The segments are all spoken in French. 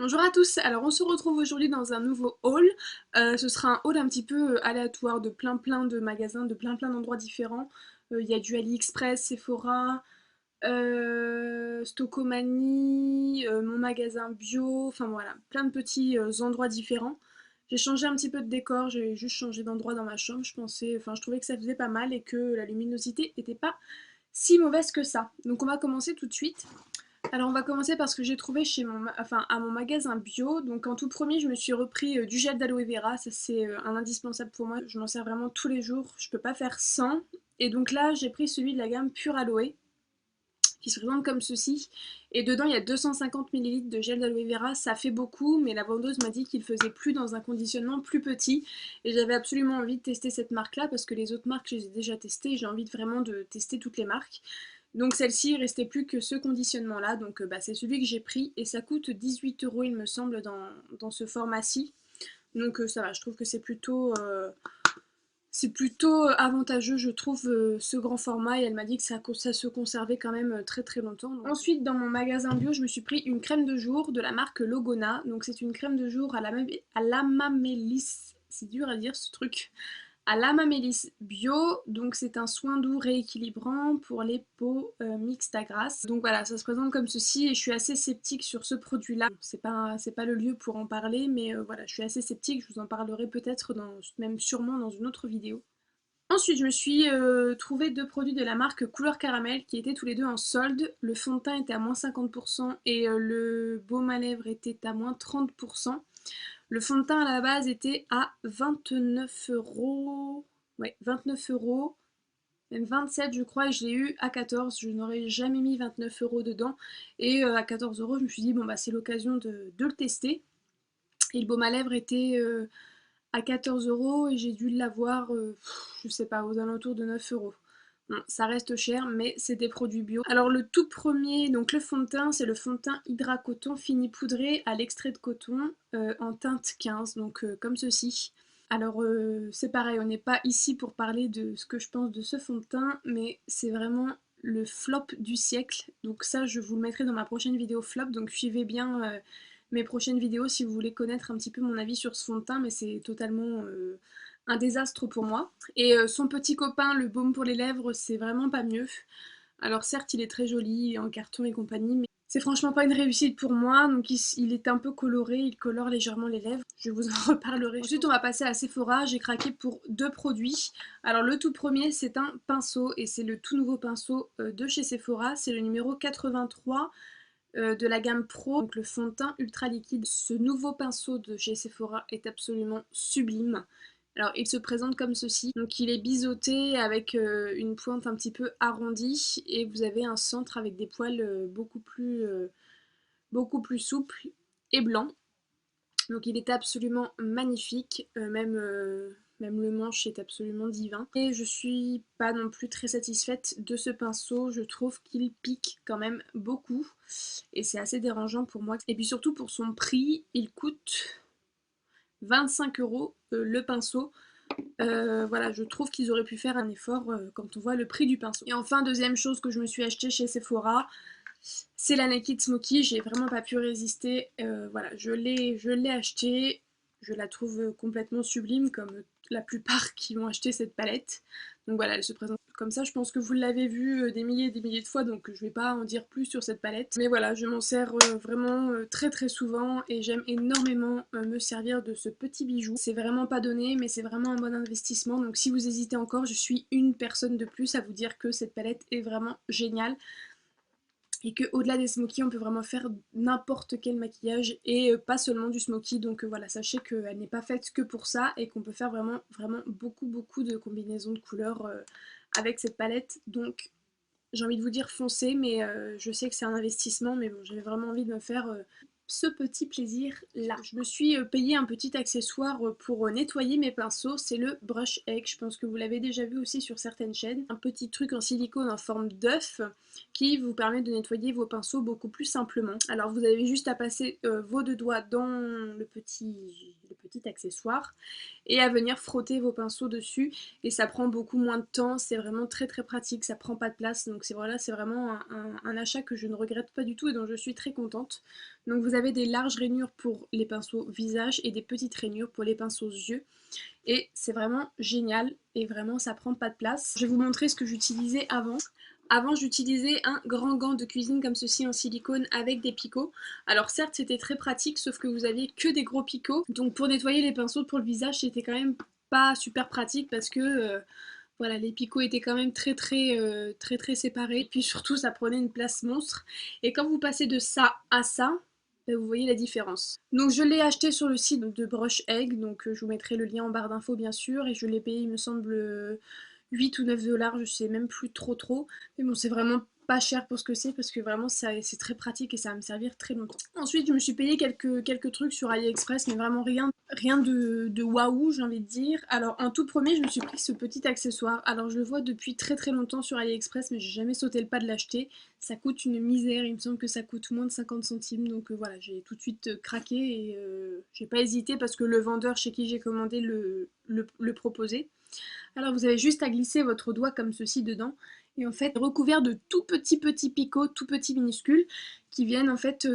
Bonjour à tous, alors on se retrouve aujourd'hui dans un nouveau haul. Ce sera un haul un petit peu aléatoire de plein de magasins, de plein d'endroits différents. Il y a du AliExpress, Sephora, Stocomanie, mon magasin bio, enfin voilà, plein de petits endroits différents. J'ai changé un petit peu de décor, j'ai juste changé d'endroit dans ma chambre, je trouvais que ça faisait pas mal et que la luminosité était pas si mauvaise que ça. Donc on va commencer tout de suite. Alors on va commencer par ce que j'ai trouvé à mon magasin bio. Donc en tout premier, je me suis repris du gel d'aloe vera. Ça c'est un indispensable pour moi. Je m'en sers vraiment tous les jours. Je peux pas faire sans. Et donc là, j'ai pris celui de la gamme Pure Aloe qui se présente comme ceci. Et dedans, il y a 250 ml de gel d'aloe vera. Ça fait beaucoup, mais la vendeuse m'a dit qu'il faisait plus dans un conditionnement plus petit. Et j'avais absolument envie de tester cette marque-là parce que les autres marques, je les ai déjà testées. J'ai envie vraiment de tester toutes les marques. Donc celle-ci, il ne restait plus que ce conditionnement-là. Donc c'est celui que j'ai pris et ça coûte 18 euros, il me semble, dans ce format-ci. Donc ça va, je trouve que c'est plutôt avantageux, je trouve, ce grand format. Et elle m'a dit que ça se conservait quand même très longtemps. Donc ensuite, dans mon magasin bio, je me suis pris une crème de jour de la marque Logona. Donc c'est une crème de jour à l'amamélis. C'est dur à dire ce truc, à l'amamélis bio, donc c'est un soin doux rééquilibrant pour les peaux mixtes à grasse. Donc voilà, ça se présente comme ceci et je suis assez sceptique sur ce produit-là. C'est pas le lieu pour en parler, mais voilà, je suis assez sceptique, je vous en parlerai peut-être même sûrement dans une autre vidéo. Ensuite, je me suis trouvé deux produits de la marque Couleur Caramel qui étaient tous les deux en solde. Le fond de teint était à moins 50% et le baume à lèvres était à moins 30%. Le fond de teint à la base était à 29 euros. Ouais, 29 euros. Même 27 je crois et je l'ai eu à 14. Je n'aurais jamais mis 29 euros dedans. Et à 14 euros, je me suis dit, bon bah c'est l'occasion de le tester. Et le baume à lèvres était à 14 euros et j'ai dû l'avoir, je sais pas, aux alentours de 9 euros. Bon, ça reste cher, mais c'est des produits bio. Alors le tout premier, donc le fond de teint, c'est le fond de teint Hydra Coton fini poudré à l'extrait de coton en teinte 15, donc comme ceci. Alors c'est pareil, on n'est pas ici pour parler de ce que je pense de ce fond de teint, mais c'est vraiment le flop du siècle. Donc ça, je vous le mettrai dans ma prochaine vidéo flop, donc suivez bien mes prochaines vidéos si vous voulez connaître un petit peu mon avis sur ce fond de teint, mais c'est totalement un désastre pour moi. Et son petit copain, le baume pour les lèvres, c'est vraiment pas mieux. Alors certes, il est très joli en carton et compagnie, mais c'est franchement pas une réussite pour moi. Donc il est un peu coloré, il colore légèrement les lèvres. Je vous en reparlerai. Ensuite, on va passer à Sephora. J'ai craqué pour deux produits. Alors le tout premier, c'est un pinceau et c'est le tout nouveau pinceau de chez Sephora. C'est le numéro 83 de la gamme Pro, donc le fond de teint ultra liquide. Ce nouveau pinceau de chez Sephora est absolument sublime. Alors il se présente comme ceci, donc il est biseauté avec une pointe un petit peu arrondie et vous avez un centre avec des poils beaucoup plus souples et blancs. Donc il est absolument magnifique, même le manche est absolument divin. Et je suis pas non plus très satisfaite de ce pinceau, je trouve qu'il pique quand même beaucoup et c'est assez dérangeant pour moi. Et puis surtout pour son prix, il coûte 25 euros le pinceau. Voilà, je trouve qu'ils auraient pu faire un effort quand on voit le prix du pinceau. Et enfin, deuxième chose que je me suis acheté chez Sephora, c'est la Naked Smoky. J'ai vraiment pas pu résister. Voilà, je l'ai acheté. Je la trouve complètement sublime, comme la plupart qui ont acheté cette palette. Donc voilà, elle se présente comme ça. Je pense que vous l'avez vu des milliers et des milliers de fois, donc je vais pas en dire plus sur cette palette. Mais voilà, je m'en sers vraiment très souvent et j'aime énormément me servir de ce petit bijou. C'est vraiment pas donné, mais c'est vraiment un bon investissement. Donc si vous hésitez encore, je suis une personne de plus à vous dire que cette palette est vraiment géniale et que au-delà des smokies on peut vraiment faire n'importe quel maquillage et pas seulement du smoky. Donc voilà, sachez qu'elle n'est pas faite que pour ça et qu'on peut faire vraiment beaucoup de combinaisons de couleurs avec cette palette. Donc j'ai envie de vous dire foncez, mais je sais que c'est un investissement, mais bon, j'avais vraiment envie de me faire ce petit plaisir là. Je me suis payé un petit accessoire pour nettoyer mes pinceaux, c'est le brush egg. Je pense que vous l'avez déjà vu aussi sur certaines chaînes. Un petit truc en silicone en forme d'œuf qui vous permet de nettoyer vos pinceaux beaucoup plus simplement. Alors vous avez juste à passer vos deux doigts dans le petit petit accessoire et à venir frotter vos pinceaux dessus et ça prend beaucoup moins de temps, c'est vraiment très très pratique, ça prend pas de place donc c'est vraiment un achat que je ne regrette pas du tout et dont je suis très contente. Donc vous avez des larges rainures pour les pinceaux visage et des petites rainures pour les pinceaux yeux et c'est vraiment génial et vraiment ça prend pas de place. Je vais vous montrer ce que j'utilisais avant. Avant, j'utilisais un grand gant de cuisine comme ceci en silicone avec des picots. Alors certes, c'était très pratique, sauf que vous aviez que des gros picots. Donc pour nettoyer les pinceaux pour le visage, c'était quand même pas super pratique parce que voilà, les picots étaient quand même très séparés. Et puis surtout, ça prenait une place monstre. Et quand vous passez de ça à ça, ben, vous voyez la différence. Donc je l'ai acheté sur le site de Brush Egg, donc je vous mettrai le lien en barre d'infos bien sûr, et je l'ai payé il me semble 8 ou 9 dollars, je sais même plus trop. Mais bon, c'est vraiment pas cher pour ce que c'est parce que vraiment c'est très pratique et ça va me servir très longtemps. Ensuite, je me suis payé quelques trucs sur AliExpress, mais vraiment rien de waouh, j'ai envie de dire. Alors, un tout premier, je me suis pris ce petit accessoire. Alors, je le vois depuis très longtemps sur AliExpress, mais j'ai jamais sauté le pas de l'acheter. Ça coûte une misère, il me semble que ça coûte moins de 50 centimes, donc voilà, j'ai tout de suite craqué et j'ai pas hésité parce que le vendeur chez qui j'ai commandé le proposait. Alors vous avez juste à glisser votre doigt comme ceci dedans et en fait recouvert de tout petits picots, tout petits minuscules qui viennent en fait,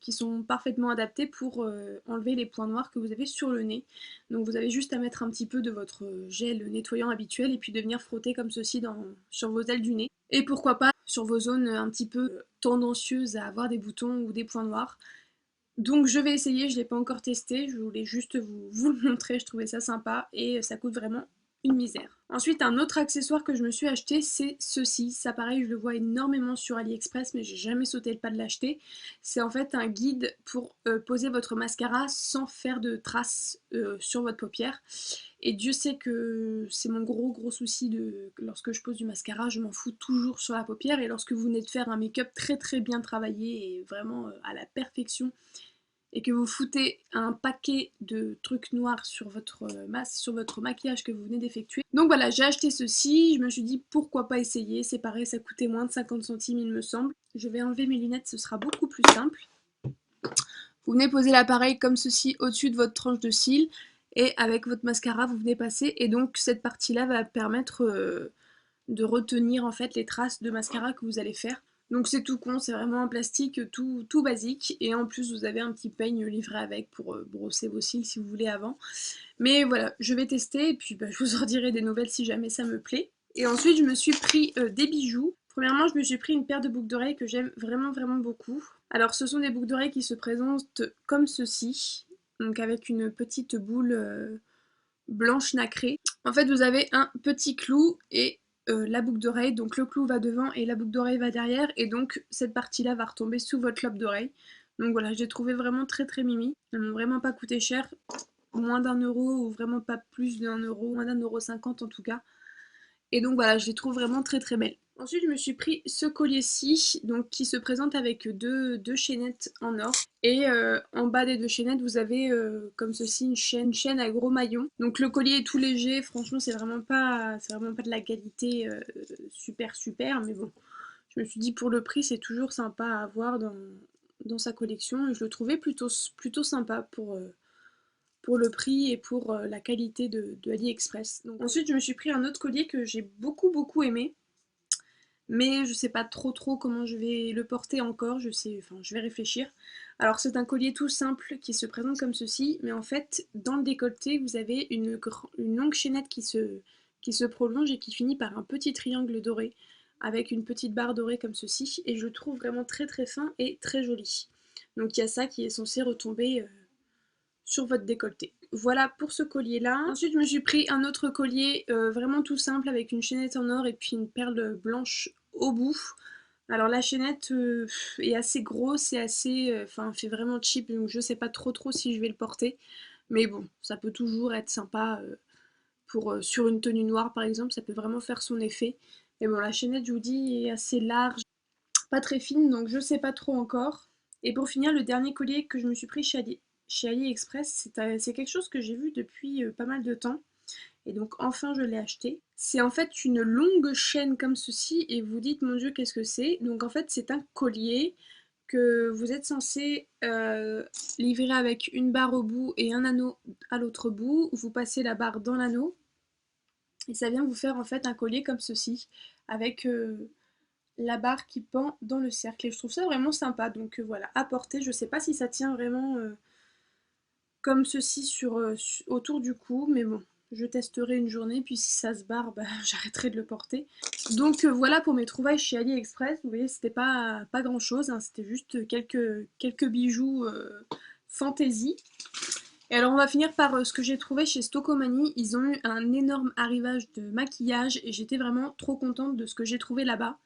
qui sont parfaitement adaptés pour enlever les points noirs que vous avez sur le nez. Donc vous avez juste à mettre un petit peu de votre gel nettoyant habituel et puis de venir frotter comme ceci sur vos ailes du nez. Et pourquoi pas sur vos zones un petit peu tendancieuses à avoir des boutons ou des points noirs. Donc je vais essayer, je ne l'ai pas encore testé, je voulais juste vous le montrer, je trouvais ça sympa et ça coûte vraiment une misère. Ensuite, un autre accessoire que je me suis acheté, c'est ceci. Ça pareil, je le vois énormément sur AliExpress, mais j'ai jamais sauté le pas de l'acheter. C'est en fait un guide pour poser votre mascara sans faire de traces sur votre paupière. Et Dieu sait que c'est mon gros souci lorsque je pose du mascara, je m'en fous toujours sur la paupière. Et lorsque vous venez de faire un make-up très bien travaillé et vraiment à la perfection, et que vous foutez un paquet de trucs noirs sur votre sur votre maquillage que vous venez d'effectuer. Donc voilà, j'ai acheté ceci, je me suis dit pourquoi pas essayer, c'est pareil, ça coûtait moins de 50 centimes il me semble. Je vais enlever mes lunettes, ce sera beaucoup plus simple. Vous venez poser l'appareil comme ceci au-dessus de votre tranche de cils, et avec votre mascara vous venez passer, et donc cette partie-là va permettre de retenir en fait les traces de mascara que vous allez faire. Donc c'est tout con, c'est vraiment un plastique tout basique et en plus vous avez un petit peigne livré avec pour brosser vos cils si vous voulez avant. Mais voilà, je vais tester et puis je vous en dirai des nouvelles si jamais ça me plaît. Et ensuite je me suis pris des bijoux. Premièrement je me suis pris une paire de boucles d'oreilles que j'aime vraiment beaucoup. Alors ce sont des boucles d'oreilles qui se présentent comme ceci, donc avec une petite boule blanche nacrée. En fait vous avez un petit clou et la boucle d'oreille, donc le clou va devant et la boucle d'oreille va derrière et donc cette partie là va retomber sous votre lobe d'oreille. Donc voilà, je l'ai trouvé vraiment très mimi, elles m'ont vraiment pas coûté cher, moins d'1 euro ou vraiment pas plus d'1 euro, moins d'1,50 € en tout cas. Et donc voilà, je les trouve vraiment très belles. Ensuite, je me suis pris ce collier-ci, donc qui se présente avec deux chaînettes en or. Et en bas des deux chaînettes, vous avez comme ceci une chaîne à gros maillons. Donc le collier est tout léger, franchement, c'est vraiment pas de la qualité super, mais bon, je me suis dit pour le prix, c'est toujours sympa à avoir dans sa collection. Et je le trouvais plutôt sympa pour le prix et pour la qualité de AliExpress. Donc, ensuite, je me suis pris un autre collier que j'ai beaucoup aimé, mais je sais pas trop comment je vais le porter encore, je vais réfléchir. Alors c'est un collier tout simple qui se présente comme ceci, mais en fait, dans le décolleté, vous avez une longue chaînette qui se prolonge et qui finit par un petit triangle doré, avec une petite barre dorée comme ceci, et je le trouve vraiment très fin et très joli. Donc il y a ça qui est censé retomber sur votre décolleté. Voilà pour ce collier là. Ensuite je me suis pris un autre collier vraiment tout simple avec une chaînette en or et puis une perle blanche au bout. Alors la chaînette est assez grosse et assez, fait vraiment cheap, donc je sais pas trop si je vais le porter. Mais bon, ça peut toujours être sympa sur une tenue noire par exemple, ça peut vraiment faire son effet. Mais bon, la chaînette, je vous dis, est assez large, pas très fine, donc je sais pas trop encore. Et pour finir, le dernier collier que je me suis pris chez AliExpress, c'est quelque chose que j'ai vu depuis pas mal de temps. Et donc enfin je l'ai acheté. C'est en fait une longue chaîne comme ceci et vous dites mon dieu qu'est-ce que c'est. Donc en fait c'est un collier que vous êtes censé livrer avec une barre au bout et un anneau à l'autre bout. Vous passez la barre dans l'anneau et ça vient vous faire en fait un collier comme ceci avec la barre qui pend dans le cercle. Et je trouve ça vraiment sympa. Donc voilà, à porter. Je sais pas si ça tient vraiment comme ceci autour du cou, mais bon. Je testerai une journée, puis si ça se barre, bah, j'arrêterai de le porter. Donc voilà pour mes trouvailles chez AliExpress. Vous voyez, c'était pas grand chose, hein, c'était juste quelques bijoux fantaisie. Et alors on va finir par ce que j'ai trouvé chez Stocomanie. Ils ont eu un énorme arrivage de maquillage et j'étais vraiment trop contente de ce que j'ai trouvé là-bas.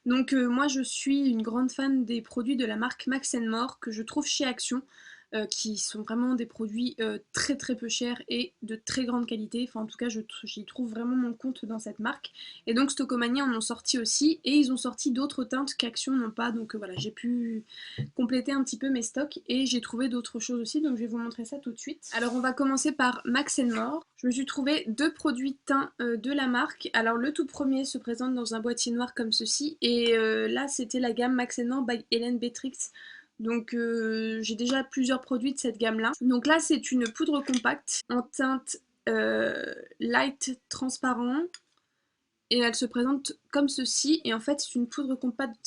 Donc moi je suis une grande fan des produits de la marque Max More que je trouve chez Action. Qui sont vraiment des produits très très peu chers et de très grande qualité. Enfin en tout cas j'y trouve vraiment mon compte dans cette marque. Et donc Stocomanie en ont sorti aussi et ils ont sorti d'autres teintes qu'Action n'ont pas. Donc voilà, j'ai pu compléter un petit peu mes stocks et j'ai trouvé d'autres choses aussi. Donc je vais vous montrer ça tout de suite. Alors on va commencer par Max More. Je me suis trouvé deux produits teints de la marque. Alors le tout premier se présente dans un boîtier noir comme ceci. Et là c'était la gamme Max More by Hélène Beatrix. Donc j'ai déjà plusieurs produits de cette gamme là. Donc là c'est une poudre compacte en teinte light transparent et elle se présente comme ceci et en fait c'est une poudre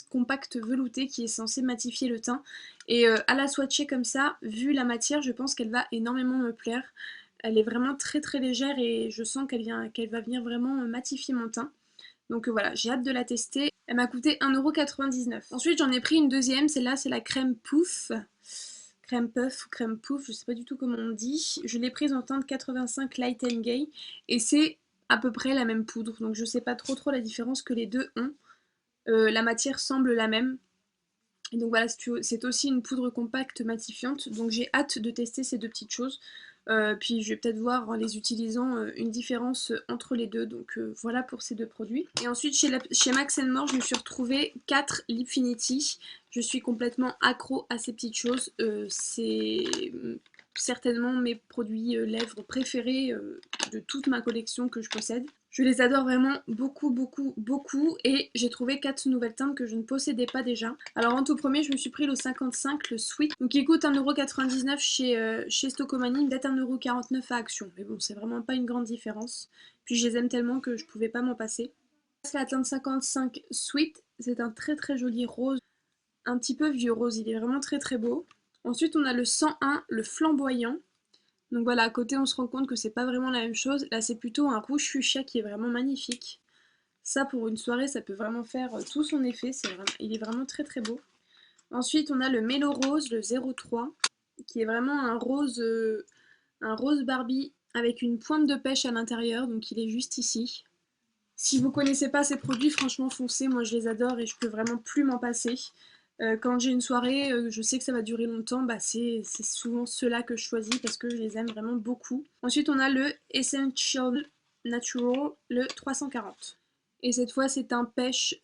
compacte veloutée qui est censée matifier le teint et à la swatcher comme ça, vu la matière, je pense qu'elle va énormément me plaire. Elle est vraiment très très légère et je sens qu'elle va venir vraiment matifier mon teint. Donc voilà, j'ai hâte de la tester. Elle m'a coûté 1,99 €. Ensuite, j'en ai pris une deuxième. Celle-là, c'est la crème Pouf. Crème Puff ou crème Pouf, je sais pas du tout comment on dit. Je l'ai prise en teinte 85 Light and Gay. Et c'est à peu près la même poudre. Donc je sais pas trop la différence que les deux ont. La matière semble la même. Et donc voilà, c'est aussi une poudre compacte matifiante. Donc j'ai hâte de tester ces deux petites choses. Puis je vais peut-être voir en les utilisant une différence entre les deux. Donc voilà pour ces deux produits. Et ensuite chez Max More, je me suis retrouvée 4 Lipfinity. Je suis complètement accro à ces petites choses. C'est certainement mes produits lèvres préférés de toute ma collection que je possède. Je les adore vraiment beaucoup et j'ai trouvé 4 nouvelles teintes que je ne possédais pas déjà. Alors en tout premier, je me suis pris le 55, le Sweet, donc il coûte 1,99 € chez Stocomanie, peut-être 1,49 € à Action. Mais bon, c'est vraiment pas une grande différence. Puis je les aime tellement que je pouvais pas m'en passer. C'est la teinte 55 Sweet, c'est un très joli rose, un petit peu vieux rose, il est vraiment très beau. Ensuite on a le 101, le flamboyant. Donc voilà, à côté on se rend compte que c'est pas vraiment la même chose. Là c'est plutôt un rouge fuchsia qui est vraiment magnifique. Ça pour une soirée ça peut vraiment faire tout son effet, il est vraiment très beau. Ensuite on a le Mélo Rose, le 03, qui est vraiment un rose Barbie avec une pointe de pêche à l'intérieur, donc il est juste ici. Si vous connaissez pas ces produits, franchement foncez, moi je les adore et je peux vraiment plus m'en passer. Quand j'ai une soirée, je sais que ça va durer longtemps, bah c'est souvent ceux-là que je choisis parce que je les aime vraiment beaucoup. Ensuite on a le Essential Natural, le 340. Et cette fois c'est un pêche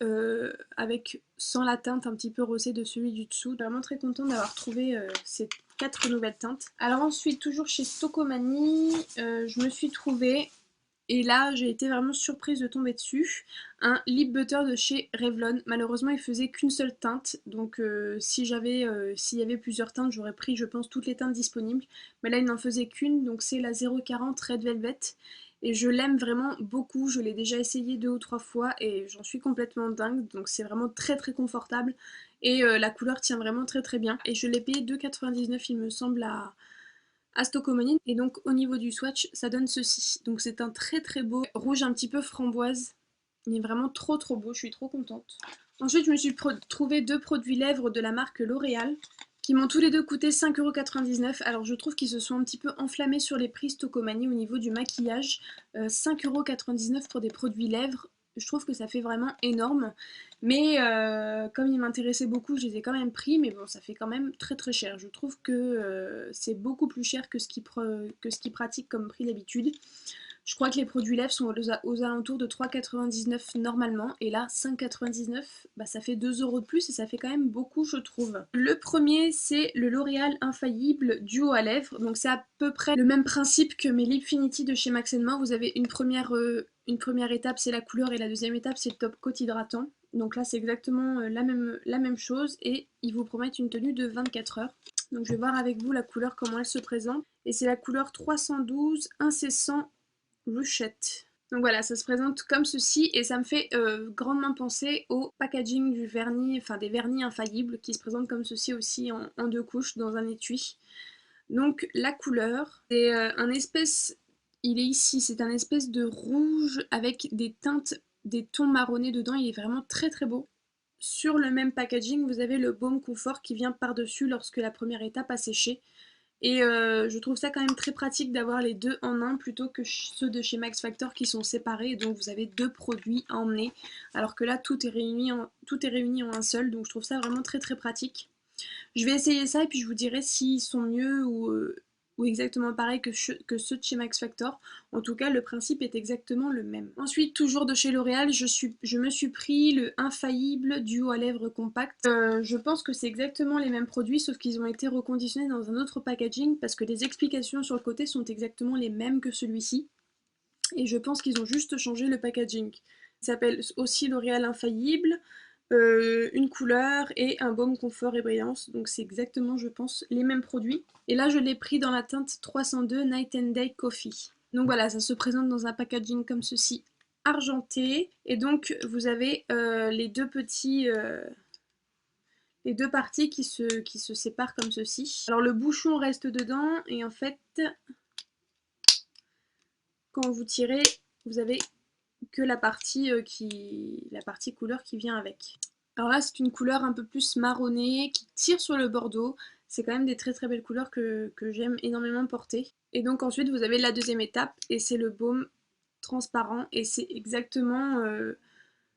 sans la teinte un petit peu rosée de celui du dessous. Vraiment très contente d'avoir trouvé ces 4 nouvelles teintes. Alors ensuite, toujours chez Stocomanie, je me suis trouvée, et là j'ai été vraiment surprise de tomber dessus, un lip butter de chez Revlon. Malheureusement il faisait qu'une seule teinte, donc s'il y avait plusieurs teintes j'aurais pris je pense toutes les teintes disponibles, mais là il n'en faisait qu'une, donc c'est la 040 Red Velvet et je l'aime vraiment beaucoup. Je l'ai déjà essayé 2 ou 3 fois et j'en suis complètement dingue, donc c'est vraiment très confortable et la couleur tient vraiment très bien et je l'ai payé 2,99 € il me semble à Stocomanie. Et donc au niveau du swatch ça donne ceci, donc c'est un très beau rouge un petit peu framboise, il est vraiment trop beau, je suis trop contente. Ensuite je me suis trouvé 2 produits lèvres de la marque L'Oréal qui m'ont tous les deux coûté 5,99 €. Alors je trouve qu'ils se sont un petit peu enflammés sur les prix Stocomanie au niveau du maquillage. 5,99 € pour des produits lèvres, je trouve que ça fait vraiment énorme. Mais comme ils m'intéressaient beaucoup, je les ai quand même pris, mais bon, ça fait quand même très cher. Je trouve que c'est beaucoup plus cher que ce qu'ils pratiquent comme prix d'habitude. Je crois que les produits lèvres sont aux alentours de 3,99 € normalement, et là 5,99 €, bah, ça fait 2 € de plus et ça fait quand même beaucoup je trouve. Le premier c'est le L'Oréal Infaillible Duo à lèvres, donc c'est à peu près le même principe que mes Lipfinity de chez Max More. Vous avez une première étape c'est la couleur et la deuxième étape c'est le top coat hydratant. Donc là c'est exactement la même chose et ils vous promettent une tenue de 24 heures. Donc je vais voir avec vous la couleur comment elle se présente. Et c'est la couleur 312 Incessant Ruchette. Donc voilà, ça se présente comme ceci et ça me fait grandement penser au packaging du vernis, enfin des vernis infaillibles qui se présentent comme ceci aussi en 2 couches dans un étui. Donc la couleur, c'est un espèce, il est ici, c'est un espèce de rouge avec des teintes, des tons marronnés dedans, il est vraiment très très beau. Sur le même packaging, vous avez le baume confort qui vient par-dessus lorsque la première étape a séché. Et je trouve ça quand même très pratique d'avoir les deux en un plutôt que ceux de chez Max Factor qui sont séparés et donc vous avez 2 produits à emmener. Alors que là tout est réuni en un seul, donc je trouve ça vraiment très très pratique. Je vais essayer ça et puis je vous dirai s'ils sont mieux ou exactement pareil que ceux de chez Max Factor. En tout cas, le principe est exactement le même. Ensuite, toujours de chez L'Oréal, je me suis pris le Infaillible Duo à lèvres compact. Je pense que c'est exactement les mêmes produits, sauf qu'ils ont été reconditionnés dans un autre packaging parce que les explications sur le côté sont exactement les mêmes que celui-ci. Et je pense qu'ils ont juste changé le packaging. Il s'appelle aussi L'Oréal Infaillible. Une couleur et un baume confort et brillance, donc c'est exactement je pense les mêmes produits. Et là je l'ai pris dans la teinte 302 Night and Day Coffee. Donc voilà, ça se présente dans un packaging comme ceci, argenté, et donc vous avez les deux parties qui se séparent comme ceci. Alors le bouchon reste dedans et en fait quand vous tirez vous avez que la partie couleur qui vient avec. Alors là c'est une couleur un peu plus marronnée qui tire sur le bordeaux. C'est quand même des très très belles couleurs que j'aime énormément porter. Et donc ensuite vous avez la deuxième étape et c'est le baume transparent et c'est exactement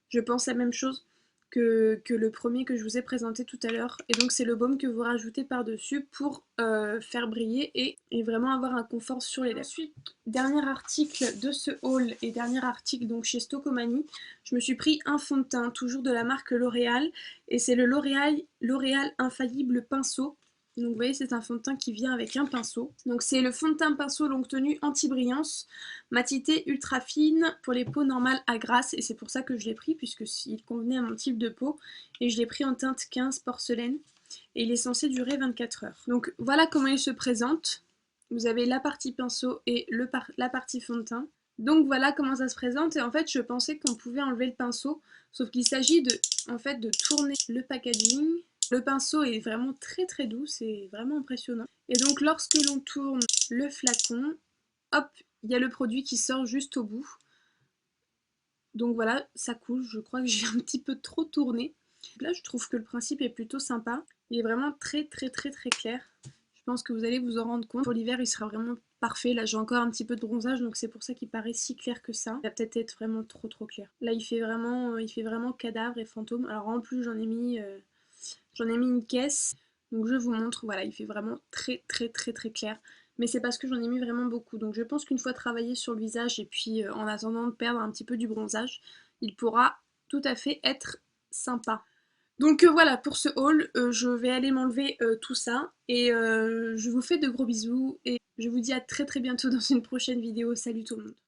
je pense la même chose que le premier que je vous ai présenté tout à l'heure. Et donc c'est le baume que vous rajoutez par-dessus pour faire briller et vraiment avoir un confort sur les lèvres. Ensuite, dernier article de ce haul et dernier article donc chez Stocomanie, je me suis pris un fond de teint, toujours de la marque L'Oréal, et c'est le L'Oréal Infaillible Pinceau. Donc vous voyez c'est un fond de teint qui vient avec un pinceau. Donc c'est le fond de teint pinceau longue tenue anti-brillance, matité ultra fine pour les peaux normales à grasse et c'est pour ça que je l'ai pris puisque il convenait à mon type de peau et je l'ai pris en teinte 15 porcelaine et il est censé durer 24 heures. Donc voilà comment il se présente. Vous avez la partie pinceau et la partie fond de teint. Donc voilà comment ça se présente et en fait je pensais qu'on pouvait enlever le pinceau sauf qu'il s'agit de tourner le packaging. Le pinceau est vraiment très très doux, c'est vraiment impressionnant. Et donc lorsque l'on tourne le flacon, hop, il y a le produit qui sort juste au bout. Donc voilà, ça coule, je crois que j'ai un petit peu trop tourné. Là je trouve que le principe est plutôt sympa. Il est vraiment très très très très clair. Je pense que vous allez vous en rendre compte. Pour l'hiver il sera vraiment parfait. Là j'ai encore un petit peu de bronzage donc c'est pour ça qu'il paraît si clair que ça. Il va peut-être être vraiment trop trop clair. Là il fait vraiment cadavre et fantôme. Alors en plus j'en ai mis une caisse. Donc je vous montre, voilà, il fait vraiment très très très très clair. Mais c'est parce que j'en ai mis vraiment beaucoup. Donc je pense qu'une fois travaillé sur le visage et puis en attendant de perdre un petit peu du bronzage, il pourra tout à fait être sympa. Donc voilà pour ce haul, je vais aller m'enlever tout ça et je vous fais de gros bisous et je vous dis à très très bientôt dans une prochaine vidéo. Salut tout le monde.